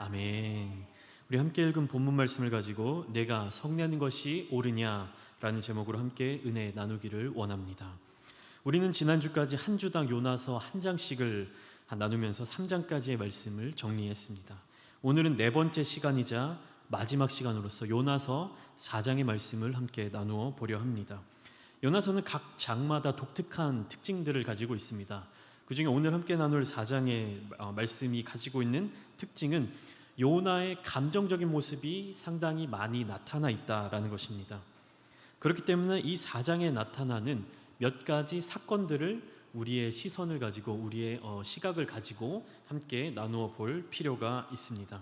아멘. 우리 함께 읽은 본문 말씀을 가지고 내가 성내는 것이 옳으냐라는 제목으로 함께 은혜 나누기를 원합니다. 우리는 지난주까지 한 주당 요나서 한 장씩을 나누면서 3장까지의 말씀을 정리했습니다. 오늘은 네 번째 시간이자 마지막 시간으로서 요나서 4장의 말씀을 함께 나누어 보려 합니다. 요나서는 각 장마다 독특한 특징들을 가지고 있습니다. 그중에 오늘 함께 나눌 4장의 말씀이 가지고 있는 특징은 요나의 감정적인 모습이 상당히 많이 나타나 있다라는 것입니다. 그렇기 때문에 이 4장에 나타나는 몇 가지 사건들을 우리의 시선을 가지고 우리의 시각을 가지고 함께 나누어 볼 필요가 있습니다.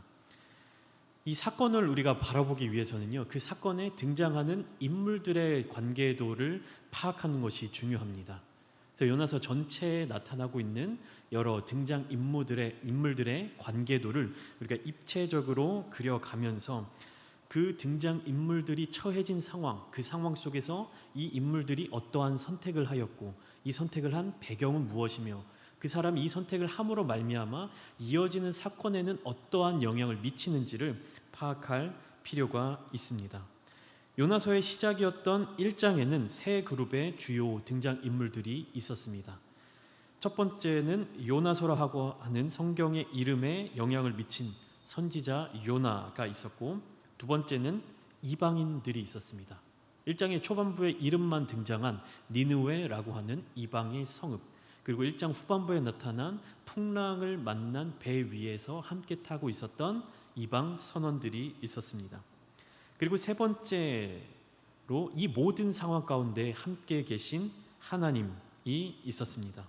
이 사건을 우리가 바라보기 위해서는요, 그 사건에 등장하는 인물들의 관계도를 파악하는 것이 중요합니다. 그래서 요나서 전체에 나타나고 있는 여러 등장 인물들의 관계도를 우리가 입체적으로 그려가면서 그 등장 인물들이 처해진 상황, 그 상황 속에서 이 인물들이 어떠한 선택을 하였고 이 선택을 한 배경은 무엇이며 그 사람이 이 선택을 함으로 말미암아 이어지는 사건에는 어떠한 영향을 미치는지를 파악할 필요가 있습니다. 요나서의 시작이었던 1장에는 세 그룹의 주요 등장인물들이 있었습니다. 첫 번째는 요나서라고 하는 성경의 이름에 영향을 미친 선지자 요나가 있었고, 두 번째는 이방인들이 있었습니다. 1장의 초반부에 이름만 등장한 니느웨라고 하는 이방의 성읍, 그리고 1장 후반부에 나타난 풍랑을 만난 배 위에서 함께 타고 있었던 이방 선원들이 있었습니다. 그리고 세 번째로 이 모든 상황 가운데 함께 계신 하나님이 있었습니다.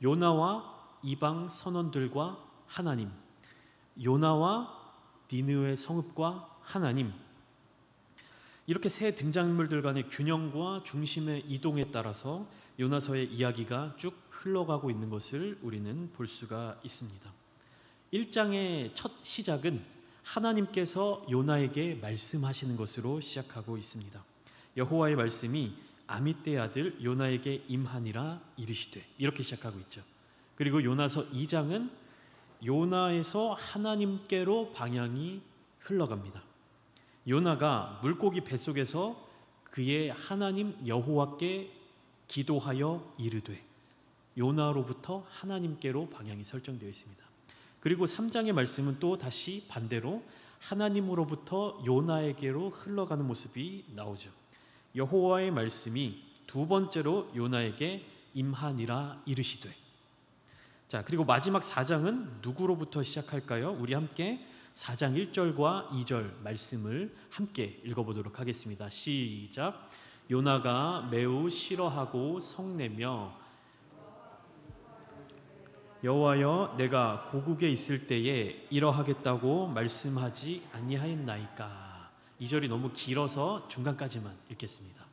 요나와 이방 선원들과 하나님, 요나와 니느웨 성읍과 하나님, 이렇게 세 등장인물들 간의 균형과 중심의 이동에 따라서 요나서의 이야기가 쭉 흘러가고 있는 것을 우리는 볼 수가 있습니다. 1장의 첫 시작은 하나님께서 요나에게 말씀하시는 것으로 시작하고 있습니다. 여호와의 말씀이 아미떼의 아들 요나에게 임하니라 이르시되, 이렇게 시작하고 있죠. 그리고 요나서 2장은 요나에서 하나님께로 방향이 흘러갑니다. 요나가 물고기 뱃속에서 그의 하나님 여호와께 기도하여 이르되, 요나로부터 하나님께로 방향이 설정되어 있습니다. 그리고 3장의 말씀은 또 다시 반대로 하나님으로부터 요나에게로 흘러가는 모습이 나오죠. 여호와의 말씀이 두 번째로 요나에게 임하니라 이르시되. 자, 그리고 마지막 4장은 누구로부터 시작할까요? 우리 함께 4장 1절과 2절 말씀을 함께 읽어보도록 하겠습니다. 시작. 요나가 매우 싫어하고 성내며 여호와여, 내가 고국에 있을 때에 이러하겠다고 말씀하지 아니하였나이까. 2절이 너무 길어서 중간까지만 읽겠습니다.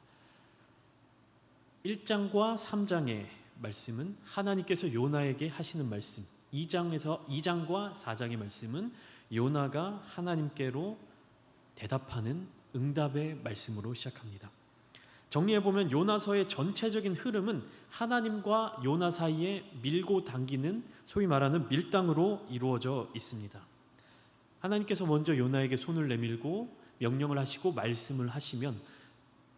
1장과 3장의 말씀은 하나님께서 요나에게 하시는 말씀, 2장과 4장의 말씀은 요나가 하나님께로 대답하는 응답의 말씀으로 시작합니다. 정리해보면 요나서의 전체적인 흐름은 하나님과 요나 사이에 밀고 당기는 소위 말하는 밀당으로 이루어져 있습니다. 하나님께서 먼저 요나에게 손을 내밀고 명령을 하시고 말씀을 하시면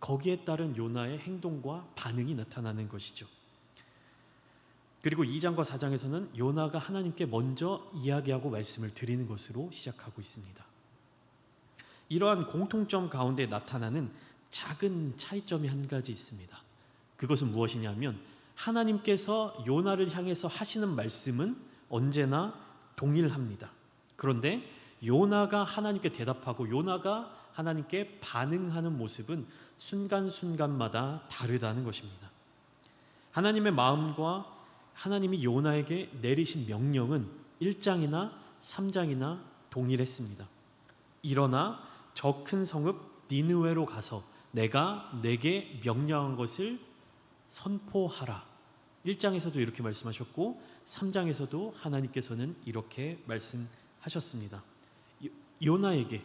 거기에 따른 요나의 행동과 반응이 나타나는 것이죠. 그리고 2장과 4장에서는 요나가 하나님께 먼저 이야기하고 말씀을 드리는 것으로 시작하고 있습니다. 이러한 공통점 가운데 나타나는 작은 차이점이 한 가지 있습니다. 그것은 무엇이냐면 하나님께서 요나를 향해서 하시는 말씀은 언제나 동일합니다. 그런데 요나가 하나님께 대답하고 요나가 하나님께 반응하는 모습은 순간순간마다 다르다는 것입니다. 하나님의 마음과 하나님이 요나에게 내리신 명령은 1장이나 3장이나 동일했습니다. 일어나 저 큰 성읍 니느웨로 가서 내가 내게 명령한 것을 선포하라. 1장에서도 이렇게 말씀하셨고 3장에서도 하나님께서는 이렇게 말씀하셨습니다. 요나에게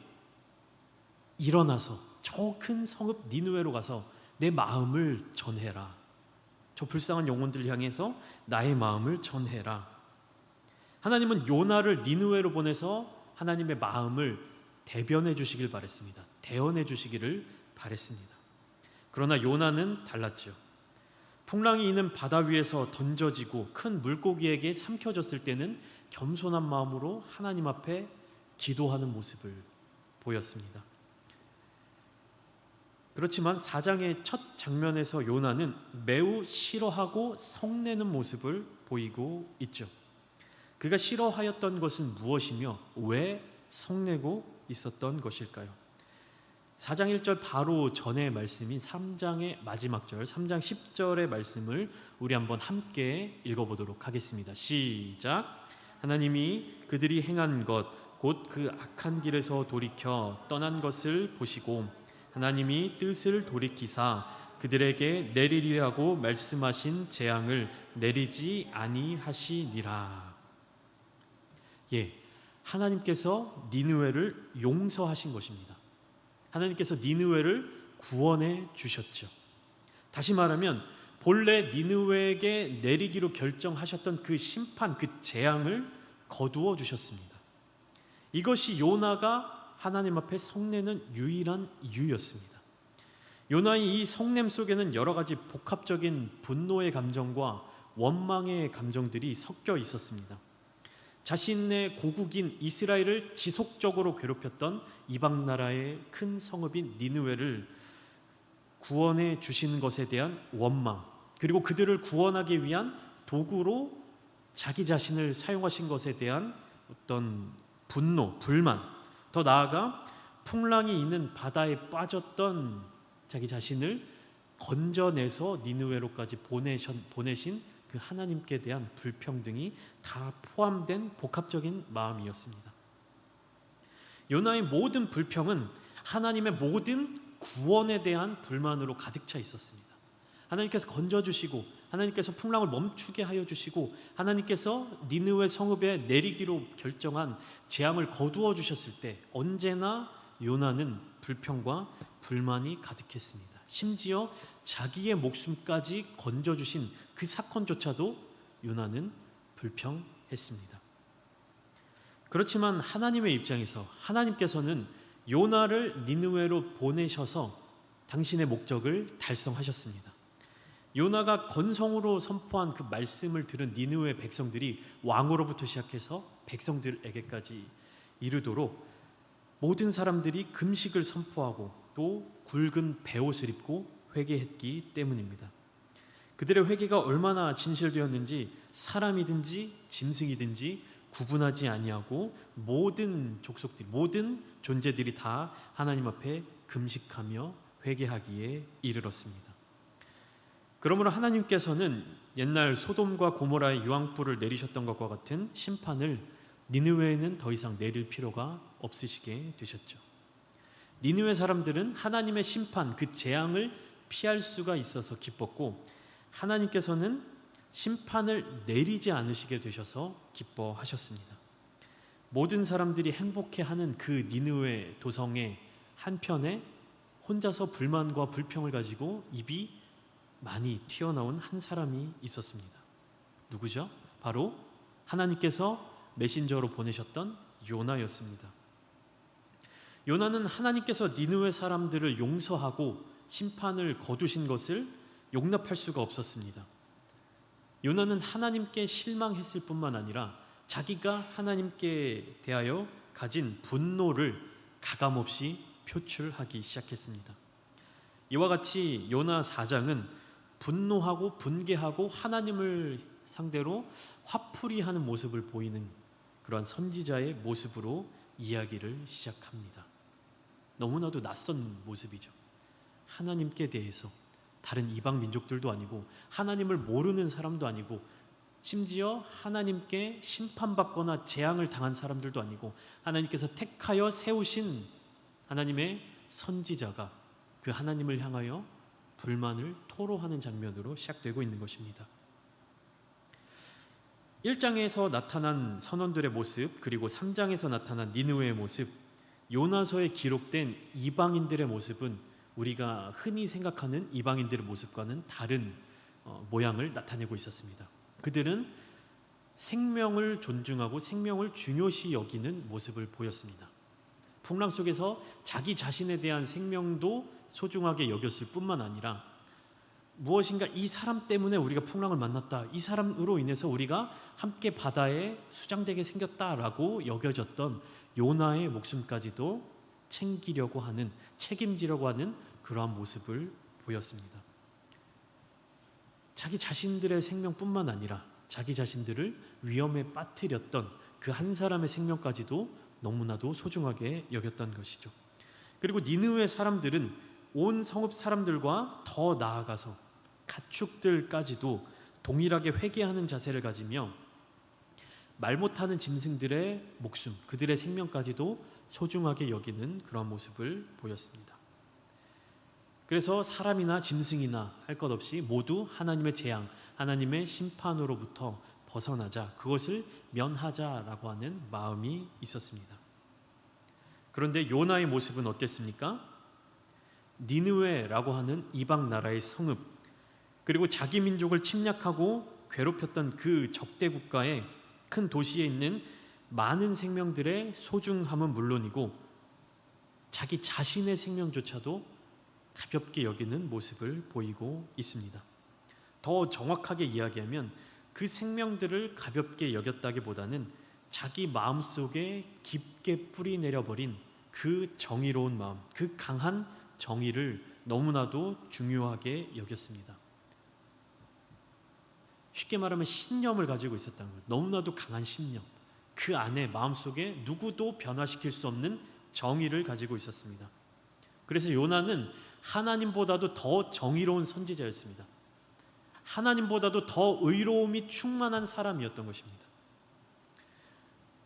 일어나서 저 큰 성읍 니느웨로 가서 내 마음을 전해라. 저 불쌍한 영혼들 향해서 나의 마음을 전해라. 하나님은 요나를 니느웨로 보내서 하나님의 마음을 대변해 주시길 바랬습니다. 대언해 주시기를 바랬습니다. 그러나 요나는 달랐죠. 풍랑이 있는 바다 위에서 던져지고 큰 물고기에게 삼켜졌을 때는 겸손한 마음으로 하나님 앞에 기도하는 모습을 보였습니다. 그렇지만 4장의 첫 장면에서 요나는 매우 싫어하고 성내는 모습을 보이고 있죠. 그가 싫어하였던 것은 무엇이며 왜 성내고 있었던 것일까요? 4장 1절 바로 전의 말씀인 3장의 마지막 절 3장 10절의 말씀을 우리 한번 함께 읽어보도록 하겠습니다. 시작. 하나님이 그들이 행한 것 곧 그 악한 길에서 돌이켜 떠난 것을 보시고 하나님이 뜻을 돌이키사 그들에게 내리리라고 말씀하신 재앙을 내리지 아니하시니라. 하나님께서 니느웨를 용서하신 것입니다. 하나님께서 니느웨를 구원해 주셨죠. 다시 말하면 본래 니느웨에게 내리기로 결정하셨던 그 심판, 그 재앙을 거두어 주셨습니다. 이것이 요나가 하나님 앞에 성내는 유일한 이유였습니다. 요나의 이 성냄 속에는 여러 가지 복합적인 분노의 감정과 원망의 감정들이 섞여 있었습니다. 자신의 고국인 이스라엘을 지속적으로 괴롭혔던 이방 나라의 큰 성읍인 니느웨를 구원해 주시는 것에 대한 원망, 그리고 그들을 구원하기 위한 도구로 자기 자신을 사용하신 것에 대한 어떤 분노, 불만, 더 나아가 풍랑이 있는 바다에 빠졌던 자기 자신을 건져내서 니느웨로까지 보내신 그 하나님께 대한 불평등이 다 포함된 복합적인 마음이었습니다. 요나의 모든 불평은 하나님의 모든 구원에 대한 불만으로 가득 차 있었습니다. 하나님께서 건져주시고 하나님께서 풍랑을 멈추게 하여 주시고 하나님께서 니느웨 성읍에 내리기로 결정한 재앙을 거두어 주셨을 때 언제나 요나는 불평과 불만이 가득했습니다. 심지어 자기의 목숨까지 건져주신 그 사건조차도 요나는 불평했습니다. 그렇지만 하나님의 입장에서 하나님께서는 요나를 니느웨로 보내셔서 당신의 목적을 달성하셨습니다. 요나가 건성으로 선포한 그 말씀을 들은 니느웨 백성들이 왕으로부터 시작해서 백성들에게까지 이르도록 모든 사람들이 금식을 선포하고 또 굵은 베옷을 입고 회개했기 때문입니다. 그들의 회개가 얼마나 진실되었는지 사람이든지 짐승이든지 구분하지 아니하고 모든 족속들, 모든 존재들이 다 하나님 앞에 금식하며 회개하기에 이르렀습니다. 그러므로 하나님께서는 옛날 소돔과 고모라의 유황불을 내리셨던 것과 같은 심판을 니느웨에는 더 이상 내릴 필요가 없으시게 되셨죠. 니느웨 사람들은 하나님의 심판, 그 재앙을 피할 수가 있어서 기뻤고 하나님께서는 심판을 내리지 않으시게 되셔서 기뻐하셨습니다. 모든 사람들이 행복해하는 그 니느웨 도성의 한편에 혼자서 불만과 불평을 가지고 입이 많이 튀어나온 한 사람이 있었습니다. 누구죠? 바로 하나님께서 메신저로 보내셨던 요나였습니다. 요나는 하나님께서 니느웨 사람들을 용서하고 심판을 거두신 것을 용납할 수가 없었습니다. 요나는 하나님께 실망했을 뿐만 아니라 자기가 하나님께 대하여 가진 분노를 가감없이 표출하기 시작했습니다. 이와 같이 요나 4장은 분노하고 분개하고 하나님을 상대로 화풀이하는 모습을 보이는 그러한 선지자의 모습으로 이야기를 시작합니다. 너무나도 낯선 모습이죠. 하나님께 대해서 다른 이방 민족들도 아니고 하나님을 모르는 사람도 아니고 심지어 하나님께 심판받거나 재앙을 당한 사람들도 아니고 하나님께서 택하여 세우신 하나님의 선지자가 그 하나님을 향하여 불만을 토로하는 장면으로 시작되고 있는 것입니다. 1장에서 나타난 선원들의 모습, 그리고 3장에서 나타난 니느웨의 모습, 요나서에 기록된 이방인들의 모습은 우리가 흔히 생각하는 이방인들의 모습과는 다른 모양을 나타내고 있었습니다. 그들은 생명을 존중하고 생명을 중요시 여기는 모습을 보였습니다. 풍랑 속에서 자기 자신에 대한 생명도 소중하게 여겼을 뿐만 아니라 무엇인가 이 사람 때문에 우리가 풍랑을 만났다, 이 사람으로 인해서 우리가 함께 바다에 수장되게 생겼다라고 여겨졌던 요나의 목숨까지도 챙기려고 하는, 책임지려고 하는 그러한 모습을 보였습니다. 자기 자신들의 생명뿐만 아니라 자기 자신들을 위험에 빠뜨렸던 그 한 사람의 생명까지도 너무나도 소중하게 여겼던 것이죠. 그리고 니느웨 사람들은 온 성읍 사람들과 더 나아가서 가축들까지도 동일하게 회개하는 자세를 가지며 말 못하는 짐승들의 목숨, 그들의 생명까지도 소중하게 여기는 그런 모습을 보였습니다. 그래서 사람이나 짐승이나 할 것 없이 모두 하나님의 재앙, 하나님의 심판으로부터 벗어나자, 그것을 면하자라고 하는 마음이 있었습니다. 그런데 요나의 모습은 어땠습니까? 니느웨라고 하는 이방 나라의 성읍, 그리고 자기 민족을 침략하고 괴롭혔던 그 적대 국가의 큰 도시에 있는 많은 생명들의 소중함은 물론이고 자기 자신의 생명조차도 가볍게 여기는 모습을 보이고 있습니다. 더 정확하게 이야기하면 그 생명들을 가볍게 여겼다기보다는 자기 마음속에 깊게 뿌리내려버린 그 정의로운 마음, 그 강한 정의를 너무나도 중요하게 여겼습니다. 쉽게 말하면 신념을 가지고 있었다는 거예요. 너무나도 강한 신념, 그 안에 마음속에 누구도 변화시킬 수 없는 정의를 가지고 있었습니다. 그래서 요나는 하나님보다도 더 정의로운 선지자였습니다. 하나님보다도 더 의로움이 충만한 사람이었던 것입니다.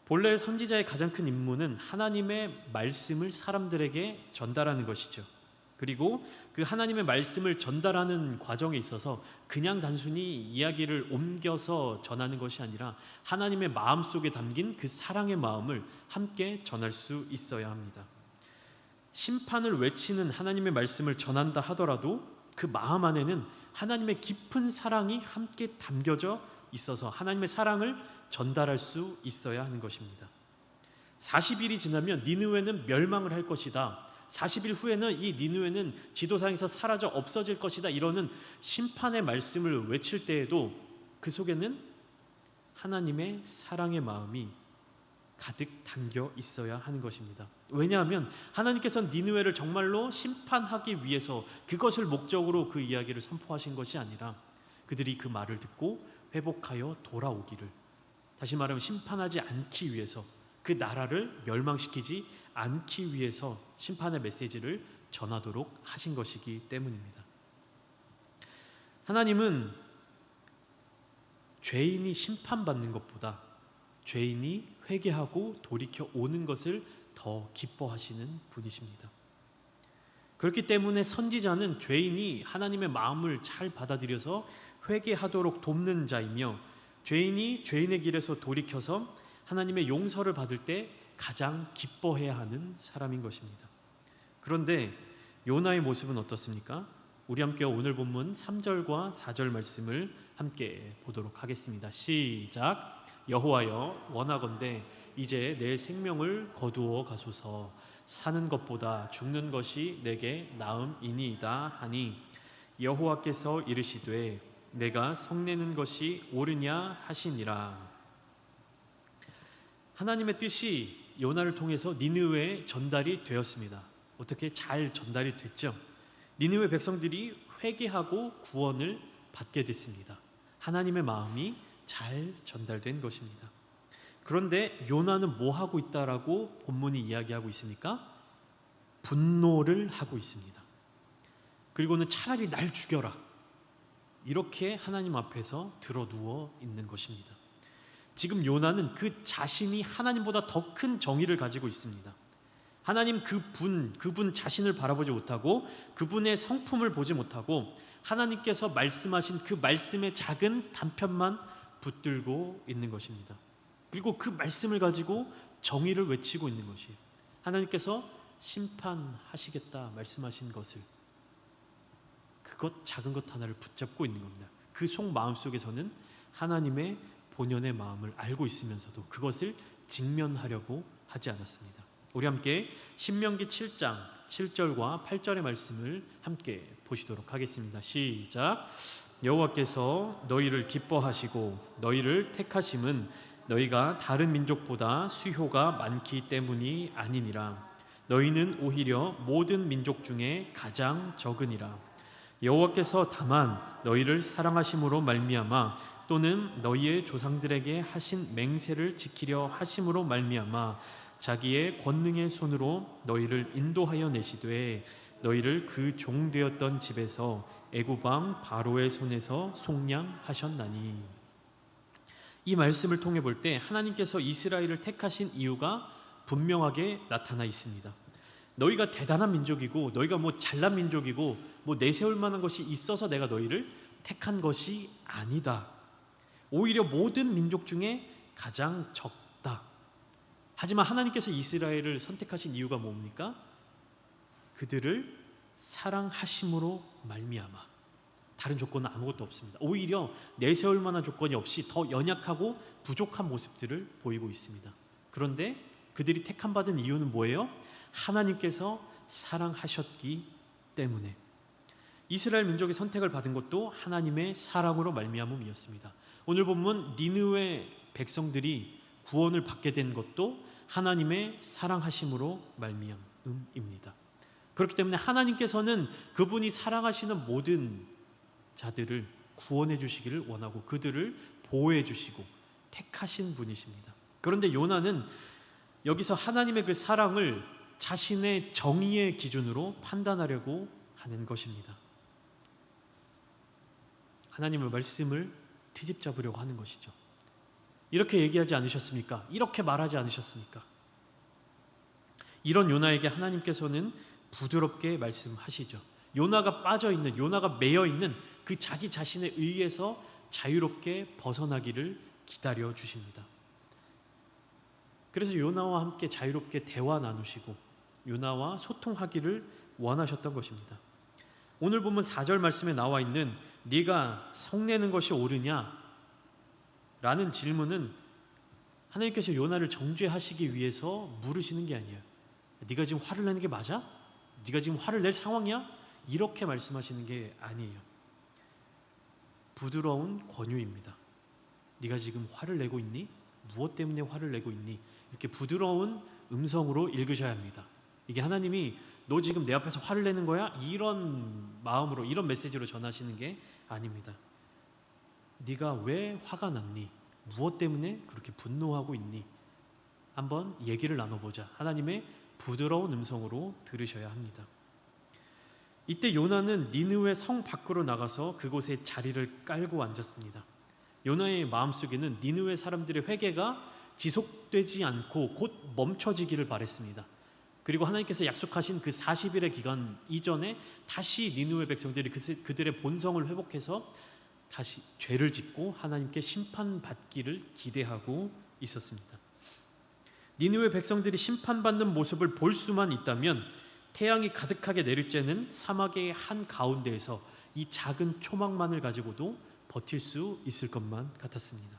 본래 선지자의 가장 큰 임무는 하나님의 말씀을 사람들에게 전달하는 것이죠. 그리고 그 하나님의 말씀을 전달하는 과정에 있어서 그냥 단순히 이야기를 옮겨서 전하는 것이 아니라 하나님의 마음속에 담긴 그 사랑의 마음을 함께 전할 수 있어야 합니다. 심판을 외치는 하나님의 말씀을 전한다 하더라도 그 마음 안에는 하나님의 깊은 사랑이 함께 담겨져 있어서 하나님의 사랑을 전달할 수 있어야 하는 것입니다. 40일이 지나면 니느웨는 멸망을 할 것이다. 40일 후에는 이 니느웨는 지도상에서 사라져 없어질 것이다. 이러는 심판의 말씀을 외칠 때에도 그 속에는 하나님의 사랑의 마음이 가득 담겨 있어야 하는 것입니다. 왜냐하면 하나님께서는 니느웨를 정말로 심판하기 위해서 그것을 목적으로 그 이야기를 선포하신 것이 아니라 그들이 그 말을 듣고 회복하여 돌아오기를, 다시 말하면 심판하지 않기 위해서, 그 나라를 멸망시키지 않기 위해서 심판의 메시지를 전하도록 하신 것이기 때문입니다. 하나님은 죄인이 심판받는 것보다 죄인이 회개하고 돌이켜 오는 것을 더 기뻐하시는 분이십니다. 그렇기 때문에 선지자는 죄인이 하나님의 마음을 잘 받아들여서 회개하도록 돕는 자이며 죄인이 죄인의 길에서 돌이켜서 하나님의 용서를 받을 때 가장 기뻐해야 하는 사람인 것입니다. 그런데 요나의 모습은 어떻습니까? 우리 함께 오늘 본문 3절과 4절 말씀을 함께 보도록 하겠습니다. 시작. 여호와여, 원하건대 이제 내 생명을 거두어 가소서. 사는 것보다 죽는 것이 내게 나음이니이다 하니 여호와께서 이르시되 내가 성내는 것이 옳으냐 하시니라. 하나님의 뜻이 요나를 통해서 니느웨에 전달이 되었습니다. 어떻게 잘 전달이 됐죠? 니느웨 백성들이 회개하고 구원을 받게 됐습니다. 하나님의 마음이 잘 전달된 것입니다. 그런데 요나는 뭐 하고 있다라고 본문이 이야기하고 있습니까? 분노를 하고 있습니다. 그리고는 차라리 날 죽여라, 이렇게 하나님 앞에서 들어 누워 있는 것입니다. 지금 요나는 그 자신이 하나님보다 더 큰 정의를 가지고 있습니다. 하나님 그분 자신을 바라보지 못하고 그분의 성품을 보지 못하고 하나님께서 말씀하신 그 말씀의 작은 단편만 붙들고 있는 것입니다. 그리고 그 말씀을 가지고 정의를 외치고 있는 것이에요. 하나님께서 심판하시겠다 말씀하신 것을, 그것 작은 것 하나를 붙잡고 있는 겁니다. 그 속 마음속에서는 하나님의 본연의 마음을 알고 있으면서도 그것을 직면하려고 하지 않았습니다. 우리 함께 신명기 7장 7절과 8절의 말씀을 함께 보시도록 하겠습니다. 시작. 여호와께서 너희를 기뻐하시고 너희를 택하심은 너희가 다른 민족보다 수효가 많기 때문이 아니니라. 너희는 오히려 모든 민족 중에 가장 적으니라. 여호와께서 다만 너희를 사랑하심으로 말미암아 또는 너희의 조상들에게 하신 맹세를 지키려 하심으로 말미암아 자기의 권능의 손으로 너희를 인도하여 내시되 너희를 그 종 되었던 집에서 애굽 왕 바로의 손에서 속량하셨나니. 이 말씀을 통해 볼 때 하나님께서 이스라엘을 택하신 이유가 분명하게 나타나 있습니다. 너희가 대단한 민족이고 너희가 뭐 잘난 민족이고 뭐 내세울 만한 것이 있어서 내가 너희를 택한 것이 아니다. 오히려 모든 민족 중에 가장 적다. 하지만 하나님께서 이스라엘을 선택하신 이유가 뭡니까? 그들을 사랑하심으로 말미암아. 다른 조건은 아무것도 없습니다. 오히려 내세울 만한 조건이 없이 더 연약하고 부족한 모습들을 보이고 있습니다. 그런데 그들이 택함 받은 이유는 뭐예요? 하나님께서 사랑하셨기 때문에. 이스라엘 민족이 선택을 받은 것도 하나님의 사랑으로 말미암음이었습니다. 오늘 본문 니느웨 백성들이 구원을 받게 된 것도 하나님의 사랑하심으로 말미암음입니다. 그렇기 때문에 하나님께서는 그분이 사랑하시는 모든 자들을 구원해 주시기를 원하고 그들을 보호해 주시고 택하신 분이십니다. 그런데 요나는 여기서 하나님의 그 사랑을 자신의 정의의 기준으로 판단하려고 하는 것입니다. 하나님의 말씀을 트집 잡으려고 하는 것이죠. 이렇게 얘기하지 않으셨습니까? 이렇게 말하지 않으셨습니까? 이런 요나에게 하나님께서는 부드럽게 말씀하시죠. 요나가 빠져있는, 요나가 매여있는 그 자기 자신의 의에서 자유롭게 벗어나기를 기다려 주십니다. 그래서 요나와 함께 자유롭게 대화 나누시고 요나와 소통하기를 원하셨던 것입니다. 오늘 보면 4절 말씀에 나와 있는 네가 성내는 것이 옳으냐? 라는 질문은 하나님께서 요나를 정죄하시기 위해서 물으시는 게 아니에요. 네가 지금 화를 내는 게 맞아? 네가 지금 화를 낼 상황이야? 이렇게 말씀하시는 게 아니에요. 부드러운 권유입니다. 네가 지금 화를 내고 있니? 무엇 때문에 화를 내고 있니? 이렇게 부드러운 음성으로 읽으셔야 합니다. 이게 하나님이 너 지금 내 앞에서 화를 내는 거야? 이런 마음으로, 이런 메시지로 전하시는 게 아닙니다. 네가 왜 화가 났니? 무엇 때문에 그렇게 분노하고 있니? 한번 얘기를 나눠보자. 하나님의 부드러운 음성으로 들으셔야 합니다. 이때 요나는 니느웨 성 밖으로 나가서 그곳에 자리를 깔고 앉았습니다. 요나의 마음속에는 니느웨 사람들의 회개가 지속되지 않고 곧 멈춰지기를 바랬습니다. 그리고 하나님께서 약속하신 그 40일의 기간 이전에 다시 니느웨 백성들이 그들의 본성을 회복해서 다시 죄를 짓고 하나님께 심판받기를 기대하고 있었습니다. 니느웨 백성들이 심판받는 모습을 볼 수만 있다면 태양이 가득하게 내릴 쬐는 사막의 한 가운데에서 이 작은 초막만을 가지고도 버틸 수 있을 것만 같았습니다.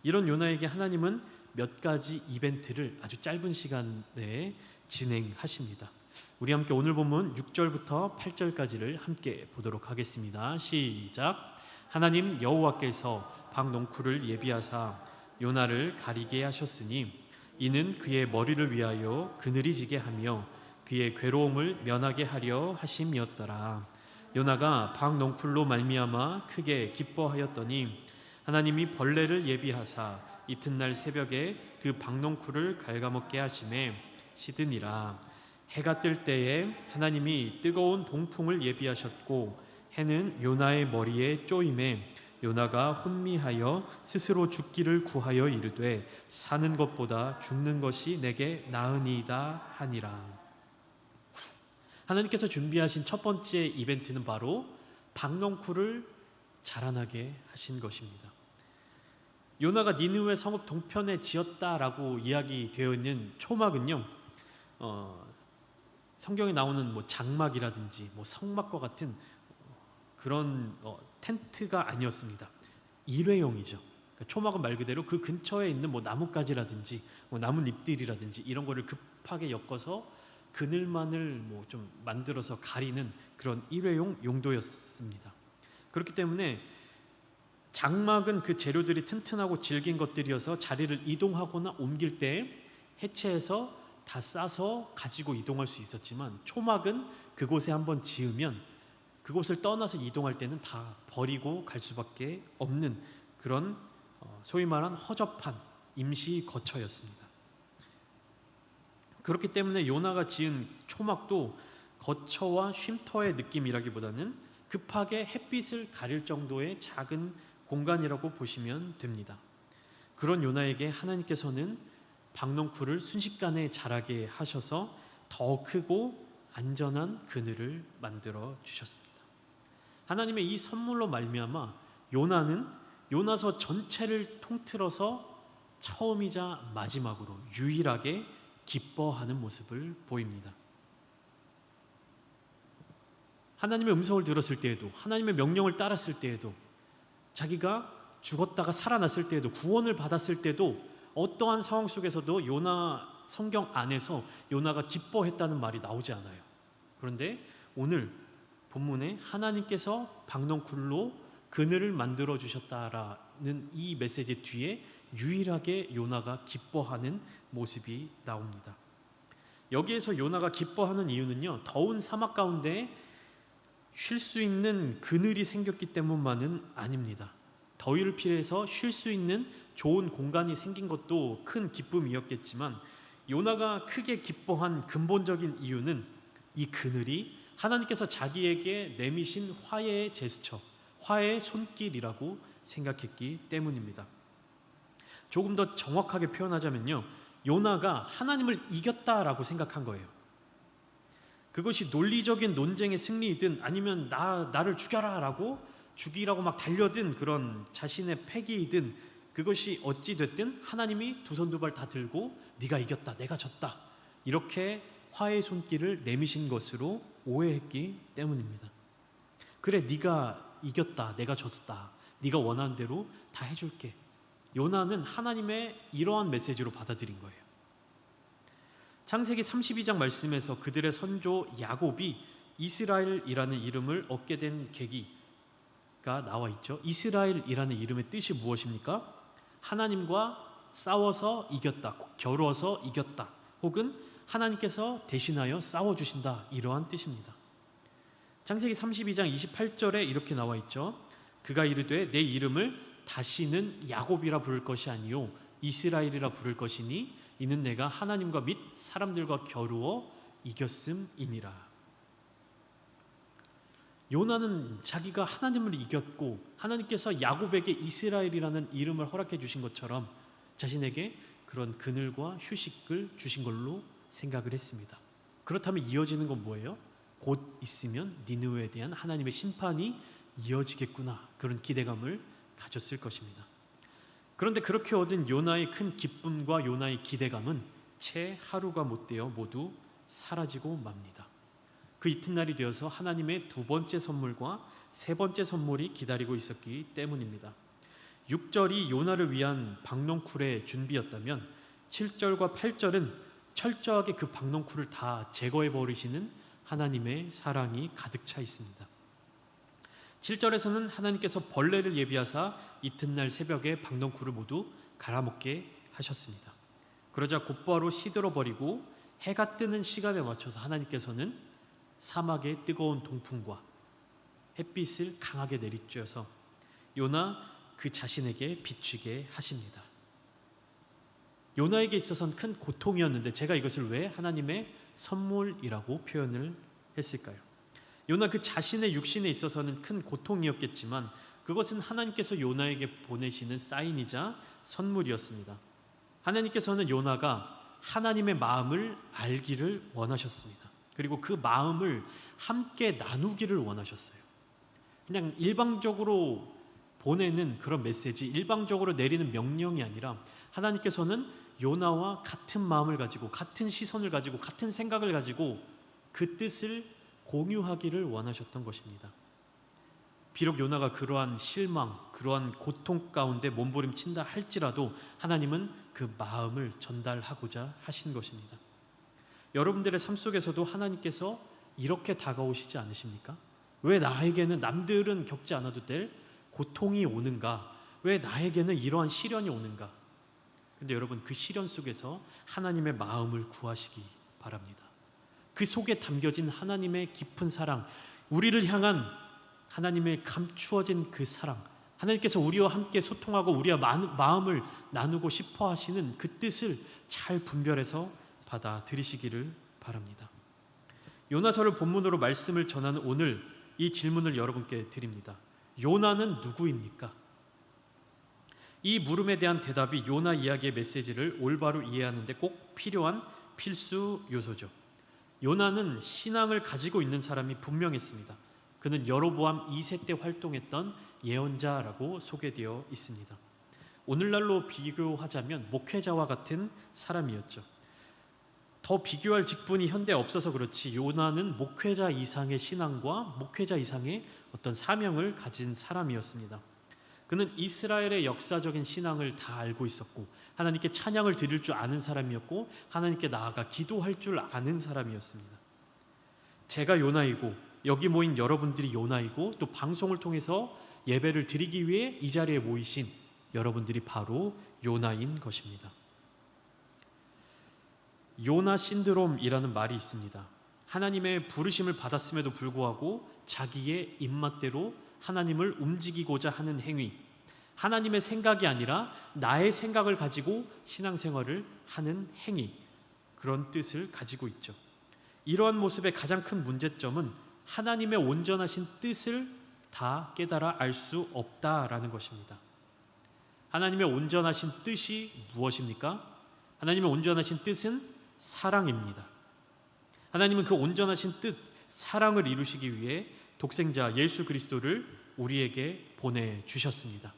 이런 요나에게 하나님은 몇 가지 이벤트를 아주 짧은 시간 내에 진행하십니다. 우리 함께 오늘 본문 6절부터 8절까지를 함께 보도록 하겠습니다. 시작. 하나님 여호와께서 박농쿨을 예비하사 요나를 가리게 하셨으니 이는 그의 머리를 위하여 그늘이 지게 하며 그의 괴로움을 면하게 하려 하심이었더라. 요나가 박농쿨로 말미암아 크게 기뻐하였더니 하나님이 벌레를 예비하사 이튿날 새벽에 그 박농쿨을 갉아먹게 하심에 시드니라. 해가 뜰 때에 하나님이 뜨거운 동풍을 예비하셨고 해는 요나의 머리에 쪼임에 요나가 혼미하여 스스로 죽기를 구하여 이르되 사는 것보다 죽는 것이 내게 나으니이다 하니라. 하나님께서 준비하신 첫 번째 이벤트는 바로 박농쿨을 자라나게 하신 것입니다. 요나가 니느웨 성읍 동편에 지었다라고 이야기되어 있는 초막은요, 성경에 나오는 뭐 장막이라든지 뭐 성막과 같은 그런 텐트가 아니었습니다. 일회용이죠. 초막은 말 그대로 그 근처에 있는 뭐 나뭇가지라든지 뭐 나뭇잎들이라든지 이런 거를 급하게 엮어서 그늘만을 뭐 좀 만들어서 가리는 그런 일회용 용도였습니다. 그렇기 때문에 장막은 그 재료들이 튼튼하고 질긴 것들이어서 자리를 이동하거나 옮길 때 해체해서 다 싸서 가지고 이동할 수 있었지만, 초막은 그곳에 한번 지으면 그곳을 떠나서 이동할 때는 다 버리고 갈 수밖에 없는 그런 소위 말한 허접한 임시 거처였습니다. 그렇기 때문에 요나가 지은 초막도 거처와 쉼터의 느낌이라기보다는 급하게 햇빛을 가릴 정도의 작은 공간이라고 보시면 됩니다. 그런 요나에게 하나님께서는 박넝쿨을 순식간에 자라게 하셔서 더 크고 안전한 그늘을 만들어 주셨습니다. 하나님의 이 선물로 말미암아 요나는 요나서 전체를 통틀어서 처음이자 마지막으로 유일하게 기뻐하는 모습을 보입니다. 하나님의 음성을 들었을 때에도, 하나님의 명령을 따랐을 때에도, 자기가 죽었다가 살아났을 때에도, 구원을 받았을 때도, 어떠한 상황 속에서도 요나 성경 안에서 요나가 기뻐했다는 말이 나오지 않아요. 그런데 오늘 본문에 하나님께서 박넝쿨로 그늘을 만들어 주셨다라는 이 메시지 뒤에 유일하게 요나가 기뻐하는 모습이 나옵니다. 여기에서 요나가 기뻐하는 이유는요, 더운 사막 가운데 쉴 수 있는 그늘이 생겼기 때문만은 아닙니다. 더위를 피해서 쉴 수 있는 좋은 공간이 생긴 것도 큰 기쁨이었겠지만, 요나가 크게 기뻐한 근본적인 이유는 이 그늘이 하나님께서 자기에게 내미신 화해의 제스처, 화해의 손길이라고 생각했기 때문입니다. 조금 더 정확하게 표현하자면요, 요나가 하나님을 이겼다라고 생각한 거예요. 그것이 논리적인 논쟁의 승리이든 아니면 나를 죽이라고 막 달려든 그런 자신의 패기이든, 그것이 어찌 됐든 하나님이 두 손 두 발 다 들고 네가 이겼다, 내가 졌다, 이렇게 화해의 손길을 내미신 것으로 오해했기 때문입니다. 그래, 네가 이겼다, 내가 졌다, 네가 원하는 대로 다 해줄게. 요나는 하나님의 이러한 메시지로 받아들인 거예요. 창세기 32장 말씀에서 그들의 선조 야곱이 이스라엘이라는 이름을 얻게 된 계기가 나와 있죠. 이스라엘이라는 이름의 뜻이 무엇입니까? 하나님과 싸워서 이겼다, 겨루어서 이겼다, 혹은 하나님께서 대신하여 싸워주신다, 이러한 뜻입니다. 창세기 32장 28절에 이렇게 나와 있죠. 그가 이르되 내 이름을 다시는 야곱이라 부를 것이 아니요 이스라엘이라 부를 것이니 이는 내가 하나님과 및 사람들과 겨루어 이겼음이니라. 요나는 자기가 하나님을 이겼고 하나님께서 야곱에게 이스라엘이라는 이름을 허락해 주신 것처럼 자신에게 그런 그늘과 휴식을 주신 걸로 생각을 했습니다. 그렇다면 이어지는 건 뭐예요? 곧 있으면 니느웨에 대한 하나님의 심판이 이어지겠구나, 그런 기대감을 가졌을 것입니다. 그런데 그렇게 얻은 요나의 큰 기쁨과 요나의 기대감은 채 하루가 못되어 모두 사라지고 맙니다. 그 이튿날이 되어서 하나님의 두 번째 선물과 세 번째 선물이 기다리고 있었기 때문입니다. 6절이 요나를 위한 박넝쿨의 준비였다면 7절과 8절은 철저하게 그 박넝쿨을 다 제거해 버리시는 하나님의 사랑이 가득 차 있습니다. 7절에서는 하나님께서 벌레를 예비하사 이튿날 새벽에 박넝쿨을 모두 갈아먹게 하셨습니다. 그러자 곧바로 시들어버리고 해가 뜨는 시간에 맞춰서 하나님께서는 사막의 뜨거운 동풍과 햇빛을 강하게 내리쬐어서 요나 그 자신에게 비추게 하십니다. 요나에게 있어서는 큰 고통이었는데 제가 이것을 왜 하나님의 선물이라고 표현을 했을까요? 요나 그 자신의 육신에 있어서는 큰 고통이었겠지만 그것은 하나님께서 요나에게 보내시는 사인이자 선물이었습니다. 하나님께서는 요나가 하나님의 마음을 알기를 원하셨습니다. 그리고 그 마음을 함께 나누기를 원하셨어요. 그냥 일방적으로 보내는 그런 메시지, 일방적으로 내리는 명령이 아니라 하나님께서는 요나와 같은 마음을 가지고 같은 시선을 가지고 같은 생각을 가지고 그 뜻을 공유하기를 원하셨던 것입니다. 비록 요나가 그러한 실망, 그러한 고통 가운데 몸부림친다 할지라도 하나님은 그 마음을 전달하고자 하신 것입니다. 여러분들의 삶 속에서도 하나님께서 이렇게 다가오시지 않으십니까? 왜 나에게는 남들은 겪지 않아도 될 고통이 오는가? 왜 나에게는 이러한 시련이 오는가? 근데 여러분, 그 시련 속에서 하나님의 마음을 구하시기 바랍니다. 그 속에 담겨진 하나님의 깊은 사랑, 우리를 향한 하나님의 감추어진 그 사랑, 하나님께서 우리와 함께 소통하고 우리와 마음을 나누고 싶어 하시는 그 뜻을 잘 분별해서 받아들이시기를 바랍니다. 요나서를 본문으로 말씀을 전하는 오늘 이 질문을 여러분께 드립니다. 요나는 누구입니까? 이 물음에 대한 대답이 요나 이야기의 메시지를 올바로 이해하는 데 꼭 필요한 필수 요소죠. 요나는 신앙을 가지고 있는 사람이 분명했습니다. 그는 여로보암 2세 때 활동했던 예언자라고 소개되어 있습니다. 오늘날로 비교하자면 목회자와 같은 사람이었죠. 더 비교할 직분이 현대에 없어서 그렇지 요나는 목회자 이상의 신앙과 목회자 이상의 어떤 사명을 가진 사람이었습니다. 그는 이스라엘의 역사적인 신앙을 다 알고 있었고 하나님께 찬양을 드릴 줄 아는 사람이었고 하나님께 나아가 기도할 줄 아는 사람이었습니다. 제가 요나이고 여기 모인 여러분들이 요나이고 또 방송을 통해서 예배를 드리기 위해 이 자리에 모이신 여러분들이 바로 요나인 것입니다. 요나 신드롬이라는 말이 있습니다. 하나님의 부르심을 받았음에도 불구하고 자기의 입맛대로 하나님을 움직이고자 하는 행위, 하나님의 생각이 아니라 나의 생각을 가지고 신앙생활을 하는 행위, 그런 뜻을 가지고 있죠. 이러한 모습의 가장 큰 문제점은 하나님의 온전하신 뜻을 다 깨달아 알 수 없다라는 것입니다. 하나님의 온전하신 뜻이 무엇입니까? 하나님의 온전하신 뜻은 사랑입니다. 하나님은 그 온전하신 뜻, 사랑을 이루시기 위해 독생자 예수 그리스도를 우리에게 보내주셨습니다.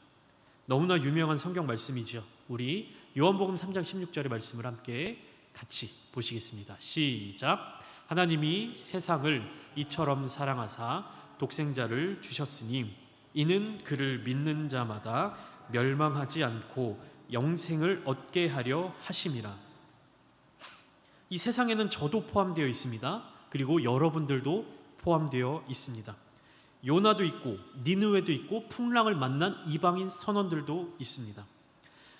너무나 유명한 성경 말씀이죠. 우리 요한복음 3장 16절의 말씀을 함께 같이 보시겠습니다. 시작. 하나님이 세상을 이처럼 사랑하사 독생자를 주셨으니 이는 그를 믿는 자마다 멸망하지 않고 영생을 얻게 하려 하심이라. 이 세상에는 저도 포함되어 있습니다. 그리고 여러분들도 포함되어 있습니다. 요나도 있고 니느웨도 있고 풍랑을 만난 이방인 선원들도 있습니다.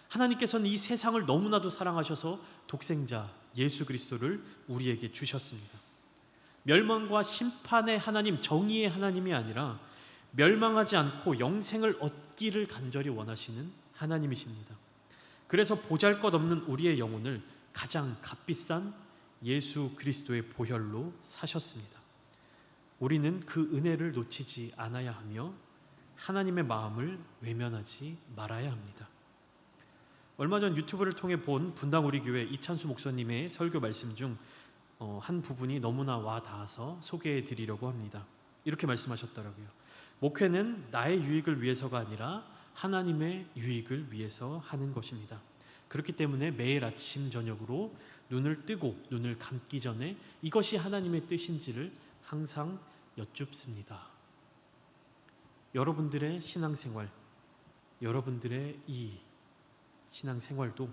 하나님께서는 이 세상을 너무나도 사랑하셔서 독생자 예수 그리스도를 우리에게 주셨습니다. 멸망과 심판의 하나님, 정의의 하나님이 아니라 멸망하지 않고 영생을 얻기를 간절히 원하시는 하나님이십니다. 그래서 보잘것없는 우리의 영혼을 가장 값비싼 예수 그리스도의 보혈로 사셨습니다. 우리는 그 은혜를 놓치지 않아야 하며 하나님의 마음을 외면하지 말아야 합니다. 얼마 전 유튜브를 통해 본 분당 우리 교회 이찬수 목사님의 설교 말씀 중 한 부분이 너무나 와 닿아서 소개해 드리려고 합니다. 이렇게 말씀하셨더라고요. 목회는 나의 유익을 위해서가 아니라 하나님의 유익을 위해서 하는 것입니다. 그렇기 때문에 매일 아침 저녁으로 눈을 뜨고 눈을 감기 전에 이것이 하나님의 뜻인지를 항상 여쭙습니다. 여러분들의 신앙생활, 여러분들의 이 신앙생활도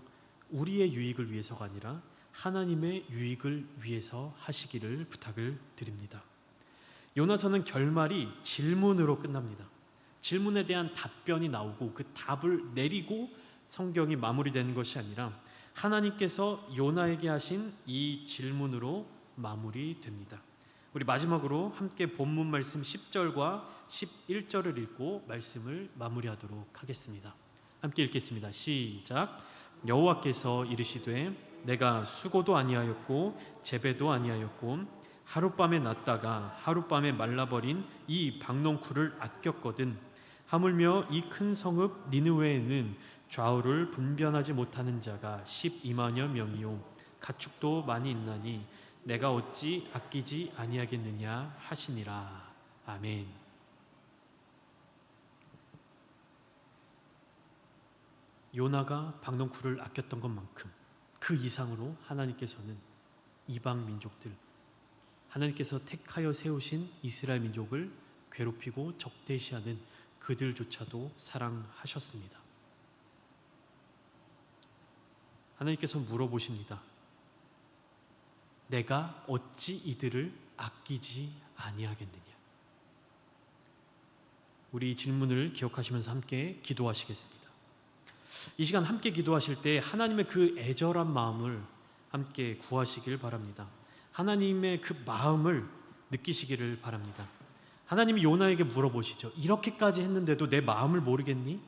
우리의 유익을 위해서가 아니라 하나님의 유익을 위해서 하시기를 부탁을 드립니다. 요나서는 결말이 질문으로 끝납니다. 질문에 대한 답변이 나오고 그 답을 내리고 성경이 마무리되는 것이 아니라 하나님께서 요나에게 하신 이 질문으로 마무리됩니다. 우리 마지막으로 함께 본문 말씀 10절과 11절을 읽고 말씀을 마무리하도록 하겠습니다. 함께 읽겠습니다. 시작. 여호와께서 이르시되 내가 수고도 아니하였고 재배도 아니하였고 하룻밤에 났다가 하룻밤에 말라버린 이 박농쿨을 아꼈거든. 하물며 이 큰 성읍 니느웨에는 좌우를 분변하지 못하는 자가 12만여 명이요 가축도 많이 있나니 내가 어찌 아끼지 아니하겠느냐 하시니라. 아멘. 요나가 박농쿨을 아꼈던 것만큼 그 이상으로 하나님께서는 이방 민족들, 하나님께서 택하여 세우신 이스라엘 민족을 괴롭히고 적대시하는 그들조차도 사랑하셨습니다. 하나님께서 물어보십니다. 내가 어찌 이들을 아끼지 아니하겠느냐? 우리 이 질문을 기억하시면서 함께 기도하시겠습니다. 이 시간 함께 기도하실 때 하나님의 그 애절한 마음을 함께 구하시길 바랍니다. 하나님의 그 마음을 느끼시기를 바랍니다. 하나님이 요나에게 물어보시죠. 이렇게까지 했는데도 내 마음을 모르겠니?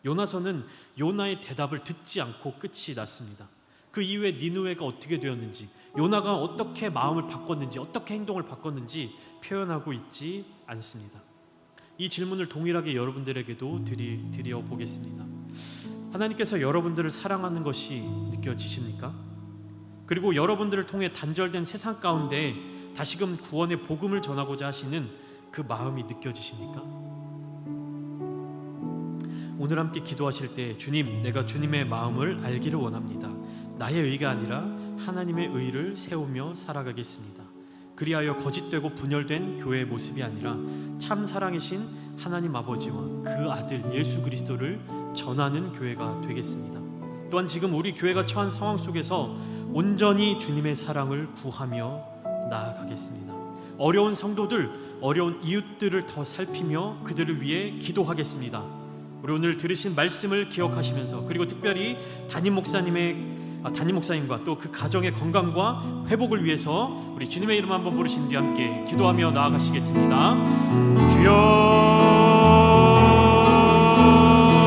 요나서는 요나의 대답을 듣지 않고 끝이 났습니다. 그 이후에 니느웨가 어떻게 되었는지, 요나가 어떻게 마음을 바꿨는지, 어떻게 행동을 바꿨는지 표현하고 있지 않습니다. 이 질문을 동일하게 여러분들에게도 드려보겠습니다. 하나님께서 여러분들을 사랑하는 것이 느껴지십니까? 그리고 여러분들을 통해 단절된 세상 가운데 다시금 구원의 복음을 전하고자 하시는 그 마음이 느껴지십니까? 오늘 함께 기도하실 때 주님, 내가 주님의 마음을 알기를 원합니다. 나의 의가 아니라 하나님의 의를 세우며 살아가겠습니다. 그리하여 거짓되고 분열된 교회의 모습이 아니라 참 사랑이신 하나님 아버지와 그 아들 예수 그리스도를 전하는 교회가 되겠습니다. 또한 지금 우리 교회가 처한 상황 속에서 온전히 주님의 사랑을 구하며 나아가겠습니다. 어려운 성도들, 어려운 이웃들을 더 살피며 그들을 위해 기도하겠습니다. 우리 오늘 들으신 말씀을 기억하시면서, 그리고 특별히 담임 목사님과 또 그 가정의 건강과 회복을 위해서 우리 주님의 이름 한번 부르신 뒤 함께 기도하며 나아가시겠습니다. 주여